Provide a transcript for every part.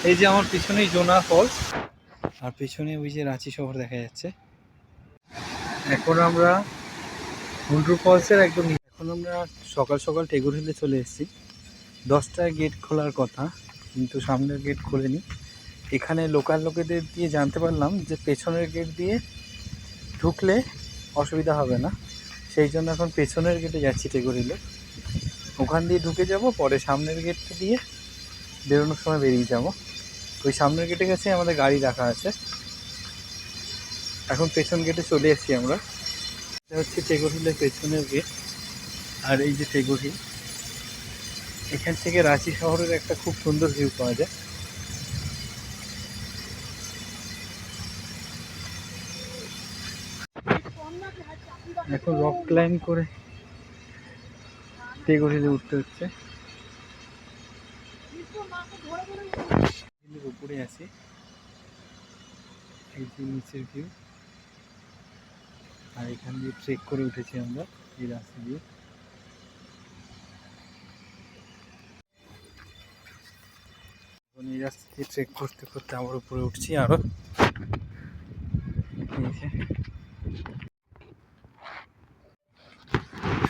এই যে আমার পিছনেই জোনা ফলস, আর পিছনে ওই যে রাঁচি শহর দেখা যাচ্ছে। এখন আমরা হুন্ড্রু ফলসের একদম এখন আমরা সকাল সকাল টেগোর হিলে চলে এসেছি। 10টায় গেট খোলার কথা, কিন্তু সামনের গেট খোলেনি। এখানে লোকাল লোকেদের দিয়ে জানতে পারলাম যে পেছনের গেট দিয়ে ঢুকলে অসুবিধা হবে না, সেই জন্য এখন পেছনের গেটে যাচ্ছি টেগোর হিলে। ওখান দিয়ে ঢুকে যাব, পরে সামনের গেটটা দিয়ে বেরোনোর সময় বেরিয়ে যাব। ওই সামনের গেটে গেছে আমাদের গাড়ি রাখা আছে। এখন পেছন গেটে চলে এসেছি আমরা। এটা হচ্ছে টেগোর হিলের পেছনের গেট। আর এই যে টেগোর হিল, এখান থেকে রাঁচি শহরের একটা খুব সুন্দর ভিউ পাওয়া যায়। এখন রক ক্লাইম্ব করে টেগোর হিলে উঠতে হচ্ছে। উপরে আছি, এই যে নিচের ভিউ। আর এখান দিয়ে ট্রেক করে উঠেছি আমরা এই রাস্তা দিয়ে। এই রাস্তা দিয়ে ট্রেক করতে করতে আবার উপরে উঠছি আরো।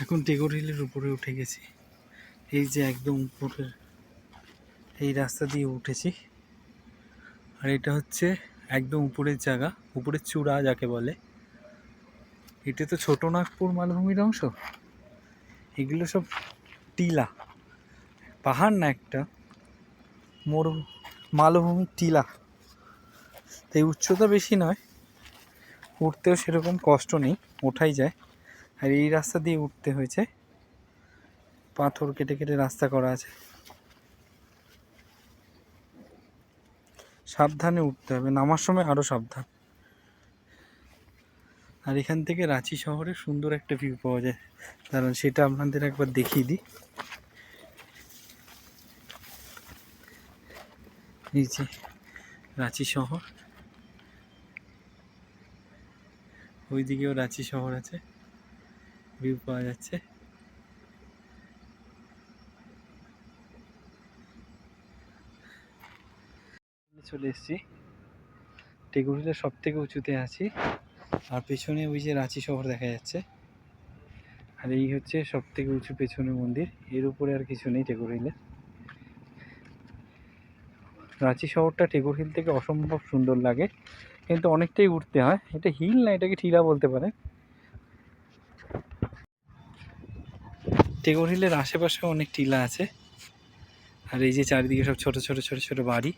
এখন টেগোর হিলের উপরে উঠে গেছি। এই যে একদম উপরের এই রাস্তা দিয়ে উঠেছি। আর এটা হচ্ছে একদম উপরের জায়গা, উপরের চূড়া যাকে বলে। এটা তো ছোটনাগপুর মালভূমির অংশ। এগুলো সব টিলা, পাহাড় না, একটা মালভূমির টিলা। তাই উচ্চতা বেশি নয়, উঠতেও সেরকম কষ্ট নেই, ওঠাই যায়। আর এই রাস্তা দিয়ে উঠতে হয়েছে, পাথর কেটে কেটে রাস্তা করা আছে, সাবধানে উঠতে হবে, নামার সময় আরও সাবধান। আর এখান থেকে রাঁচি শহরের সুন্দর একটা ভিউ পাওয়া যায়, কারণ সেটা আপনাদের একবার দেখিয়ে দিই। এই যে রাঁচি শহর, ওইদিকেও রাঁচি শহর আছে, ভিউ পাওয়া যাচ্ছে। চলে এসেছি, টেগোর হিলের সব থেকে উঁচুতে আছি। আর পেছনে ওই যে রাঁচি শহর দেখা যাচ্ছে। আর এই হচ্ছে সব থেকে উঁচু পেছনে মন্দির, এর উপরে আর কিছু নেই টেগোর হিলে। রাঁচি শহরটা টেগোর হিল থেকে অসম্ভব সুন্দর লাগে, কিন্তু অনেকটাই উঠতে হয়। এটা হিল না, এটাকে টিলা বলতে পারে। টেগোর হিলের আশেপাশে অনেক টিলা আছে। আর এই যে চারিদিকে সব ছোট ছোট ছোট ছোট বাড়ি।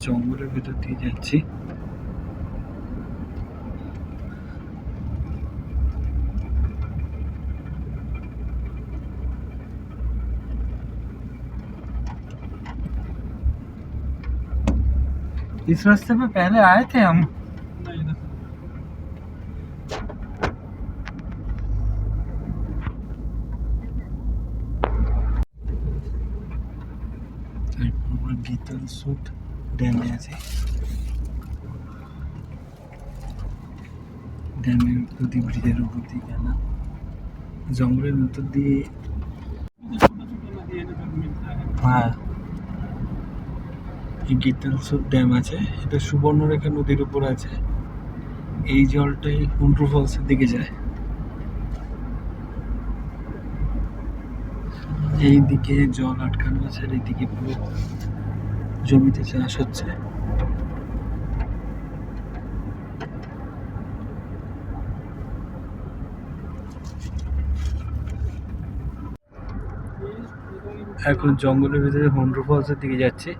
জঙ্গলের ভিতর দিয়ে যাচ্ছি। इस रास्ते पे पहले आए थे हम। গীতল সুট ড্যামে আছে, ড্যামের নদী ব্রিজের উপর দিয়ে গেলাম, জঙ্গলের ভিতর দিয়ে। হ্যাঁ, এই গীতল সুট ড্যাম আছে, এটা সুবর্ণরেখা নদীর উপর আছে। এই জলটাই হুন্ড্রু ফলসের দিকে যায়। এই দিকে জল আটকানো আছে, আর এইদিকে পুরো জমিতে চাষ হচ্ছে। এখন জঙ্গলের ভিতরে হুন্ড্রু ফলসের দিকে যাচ্ছি।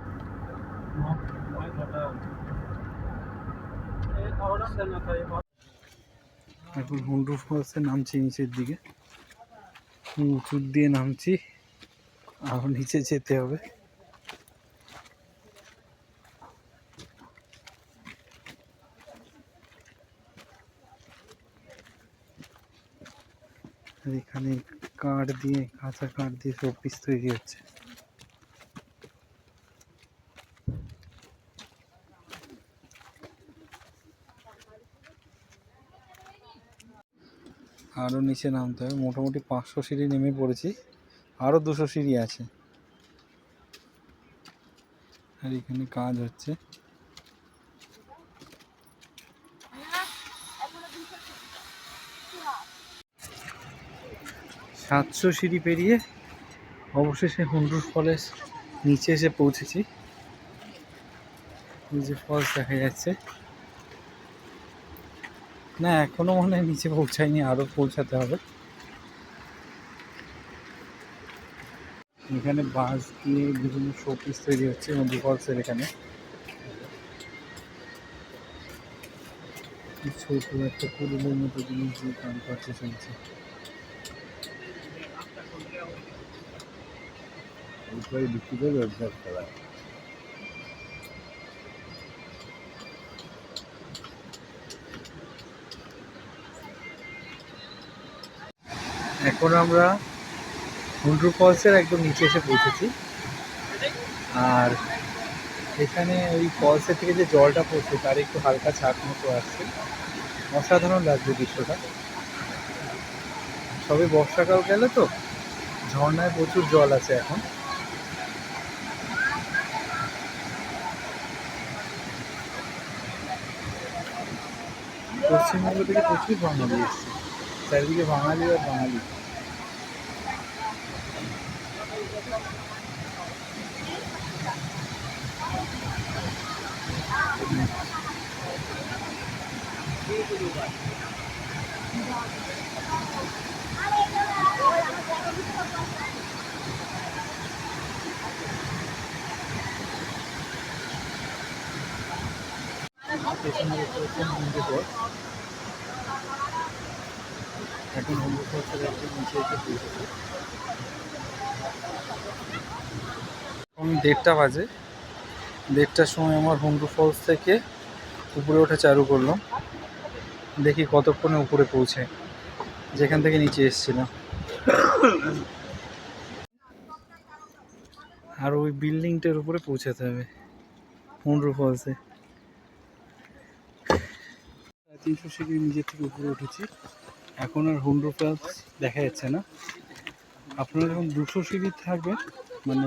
এখন হুন্ড্রু ফলসে নামছি নিচের দিকে, উঁচুর দিয়ে নামছি, আরো নিচে যেতে হবে। আর এখানে কাঠ দিয়ে, কাঁচা কাঠ দিয়ে শোপিস তৈরি হচ্ছে। আরও নিচে নামতে হবে, মোটামুটি 500 সিঁড়ি নেমে পড়েছি, আরও 200 সিঁড়ি আছে। আর এখানে কাজ হচ্ছে। সাতশো সিঁড়ি পেরিয়ে অবশেষে হুন্ডুর ফলের নিচে এসে পৌঁছেছি। এই যে ফলস দেখা যাচ্ছে। না, এখনো মনে হয় নিচে পৌঁছায়নি, আরও পৌঁছাতে হবে। এখানে বাঁশ দিয়ে বিভিন্ন শোপিস তৈরি হচ্ছে হুন্ডু ফলসের। এখানে ছোট একটা পুরুলের মতো জিনিস দিয়ে কাম করতে চলছে। এখন আমরা হুন্ডু ফলসের একদম নিচে এসে পৌঁছেছি। আর এখানে ওই ফলসের থেকে যে জলটা পড়ছে তার একটু হালকা ছাপ মতো আসছে। অসাধারণ লাগছে দৃশ্যটা। সবে বর্ষাকাল গেলে তো, ঝর্ণায় প্রচুর জল আছে এখন। পশ্চিমবঙ্গ থেকে প্রচুর বাঙালি এসছে, চারিদিকে বাঙালি আর বাঙালি। পেছনে দেখতে পাচ্ছেন হুন্ডু ফলস। এখন হুন্ডু ফলসের একদম নিচে এসে পৌঁছেছে। এখন 1:30 বাজে। 1:30টার সময় আমার হুন্ডু ফলস থেকে উপরে ওঠা চালু করলাম। দেখি কতক্ষণে উপরে পৌঁছে, যেখান থেকে নিচে এসেছিলাম। আর ওই বিল্ডিংটার উপরে পৌঁছাতে হবে হুন্ডু ফলসে। 300 সিঁড়ি নিজের থেকে উপরে উঠেছি। এখন আর হুন্ডু ফলস দেখা যাচ্ছে না। আপনারা যখন 200 সিঁড়ি থাকবেন, মানে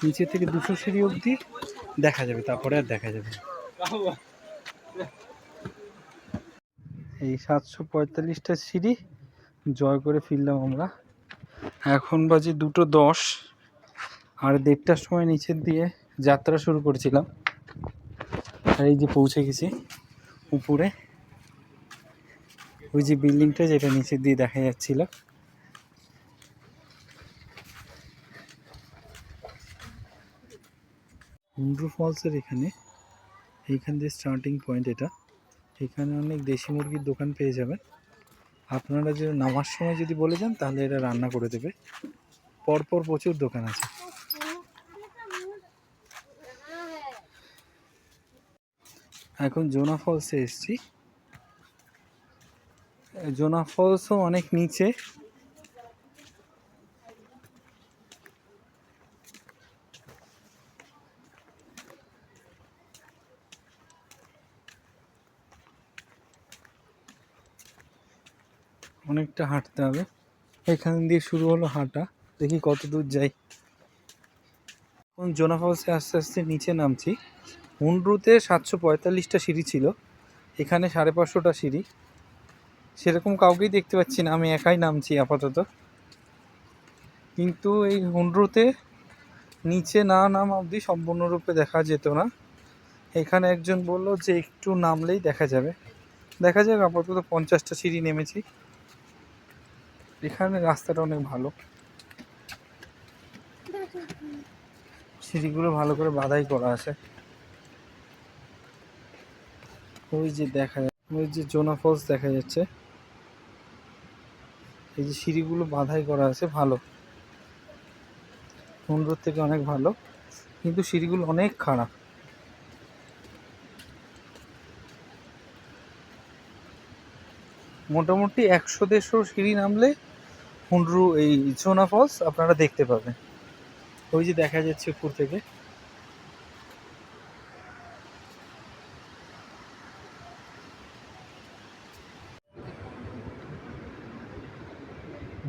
নিচে থেকে 200 সিঁড়ি অবধি দেখা যাবে, তারপরে আর দেখা যাবে। এই 745টা সিঁড়ি জয় করে ফিরলাম আমরা। এখন বাজে 2:10। আর 1:30টার সময় নিচের দিয়ে যাত্রা শুরু করেছিলাম। আর এই যে পৌঁছে গেছি উপরে। ওই যে বিল্ডিংটা যেটা নিচের দিয়ে দেখা যাচ্ছিল। হুন্ডু ফলসের এইখান দিয়ে স্টার্টিং পয়েন্ট এটা। এখানে অনেক দেশি মুরগির দোকান পেয়ে যাবেন। আপনারা যদি নামার সময় যদি বলে যান তাহলে এরা রান্না করে দেবে। পরপর প্রচুর দোকান আছে। এখন জোনা ফলসে এসছি। জোনা ফলসও অনেক নিচে। অনেকটা হাঁটতে হবে। এখান দিয়ে শুরু হলো হাঁটা, দেখি কত দূর যাই। এখন জোনা ফলসে আস্তে আস্তে নিচে নামছি। হুন্ডুতে 745টা সিঁড়ি ছিল, এখানে 550টা সিঁড়ি। সেরকম কাউকেই দেখতে পাচ্ছি না, আমি একাই নামছি আপাতত। কিন্তু এই হুন্ডুতে নিচে না নামা অবধি সম্পূর্ণরূপে দেখা যেত না। এখানে একজন বলল যে একটু নামলেই দেখা যাবে। দেখা যাক, আপাতত 50টা সিঁড়ি নেমেছি। এখানে রাস্তাটা অনেক ভালো, সিঁড়িগুলো ভালো করে বাঁধাই করা আছে। ওই যে দেখা যাচ্ছে, ওই যে জোনা ফলস দেখা যাচ্ছে। এই যে সিঁড়িগুলো বাঁধাই করা আছে, ভালো, হুন্ডুর থেকে অনেক ভালো। কিন্তু সিঁড়িগুলো অনেক খারাপ। মোটামুটি 100-150 সিঁড়ি নামলে হুন্ডু এই জোনা ফলস আপনারা দেখতে পাবেন। ওই যে দেখা যাচ্ছে উপর থেকে।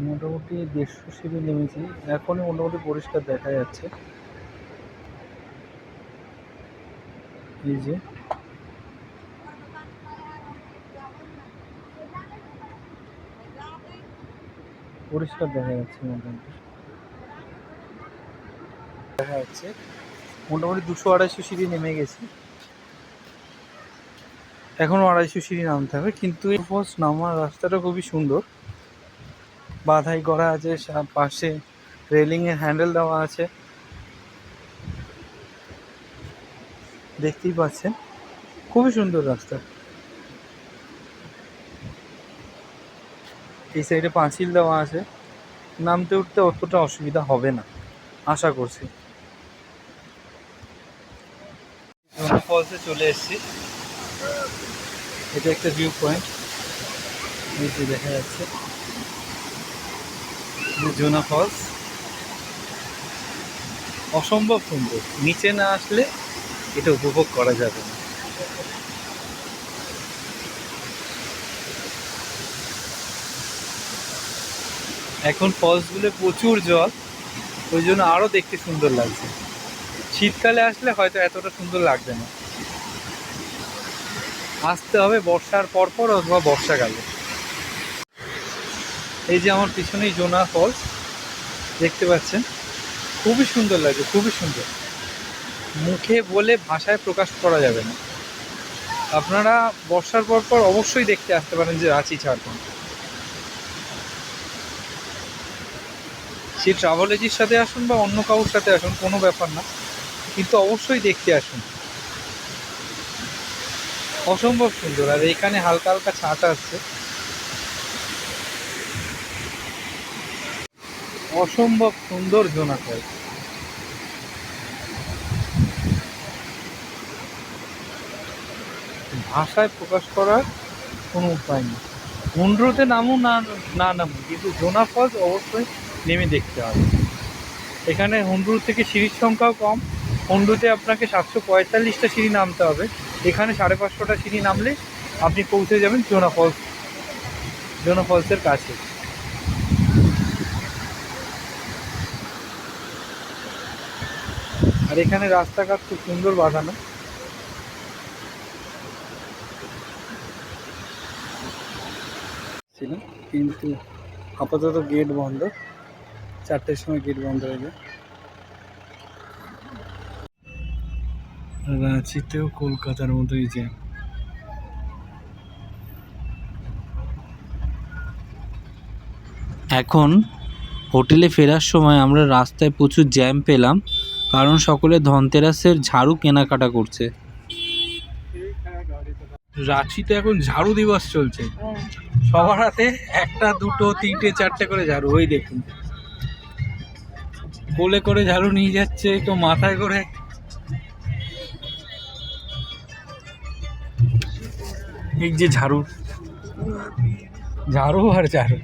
মোটামুটি 150 সিঁড়ি নেমেছি, এখনই মোটামুটি পরিষ্কার দেখা যাচ্ছে। এই যে পরিষ্কার দেখা যাচ্ছে, মোটামুটি দেখা যাচ্ছে। মোটামুটি 200-250 সিঁড়ি নেমে গেছি, এখনও 250 সিঁড়ি নামতে হবে। কিন্তু এই ফলস নামার রাস্তাটা খুবই সুন্দর, বাধাই করা আছে, পাশে রেলিংয়ের হ্যান্ডেল দেওয়া আছে, দেখতেই পাচ্ছেন খুবই সুন্দর রাস্তা। এই সাইডে পাঁচিল দেওয়া আছে, নামতে উঠতে অতটা অসুবিধা হবে না আশা করছি। ফলসে চলে এসেছি, এটা একটা ভিউ পয়েন্ট, নিচে দেখা যাচ্ছে জোনা ফলস, অসম্ভব সুন্দর। নিচে না আসলে এটা উপভোগ করা যাবে না। এখন ফলসগুলো প্রচুর জল, ওই জন্য আরও দেখতে সুন্দর লাগছে। শীতকালে আসলে হয়তো এতটা সুন্দর লাগবে না, আসতে হবে বর্ষার পরপর অথবা বর্ষাকালে। এই যে আমার পিছনেই জোনা ফলস দেখতে পাচ্ছেন, খুবই সুন্দর লাগছে, খুবই সুন্দর, মুখে বলে ভাষায় প্রকাশ করা যাবে না। আপনারা বর্ষার পরপর অবশ্যই দেখতে আসতে পারেন যে রাঁচি ঝাড়খণ্ড। সে ট্রাভেল এজেন্সির সাথে আসুন বা অন্য কারোর সাথে আসুন, কোনো ব্যাপার না, কিন্তু অবশ্যই দেখতে আসুন, অসম্ভব সুন্দর। আর এখানে হালকা হালকা ছাট আসছে, অসম্ভব সুন্দর জোনা ফল। ভাষায় প্রকাশ করার কোনো উপায় নেই। হুন্ড্রুতে নামুন না না নামুন, কিন্তু জোনা ফলস অবশ্যই নেমে দেখতে হবে। এখানে হুন্ড্রুর থেকে সিঁড়ির সংখ্যাও কম, হুন্ড্রুতে আপনাকে 745টা সিঁড়ি নামতে হবে, এখানে 550টা সিঁড়ি নামলে আপনি পৌঁছে যাবেন জোনা ফলসের কাছে। আর এখানে রাস্তাঘাট খুব সুন্দর বাঁধানো, ছিল কিন্তু আপাতত গেট বন্ধ, 4টের সময় গেট বন্ধ হয়ে যায়। রাঁচিতেও কলকাতার মতোই জ্যাম। এখন হোটেলে ফেরার সময় আমরা রাস্তায় প্রচুর জ্যাম পেলাম, কারণ সকলে ধনতেরাসের ঝাড়ু কেনাকাটা করছে। রাঁচিতে এখন ঝাড়ু দিবস চলছে, সবার হাতে 1টা 2টো 3টে 4টে করে ঝাড়ু। ওই দেখুন, কোলে করে ঝাড়ু নিয়ে যাচ্ছে, কেউ মাথায় করে। এই যে ঝাড়ু, ঝাড়ু আর ঝাড়ু।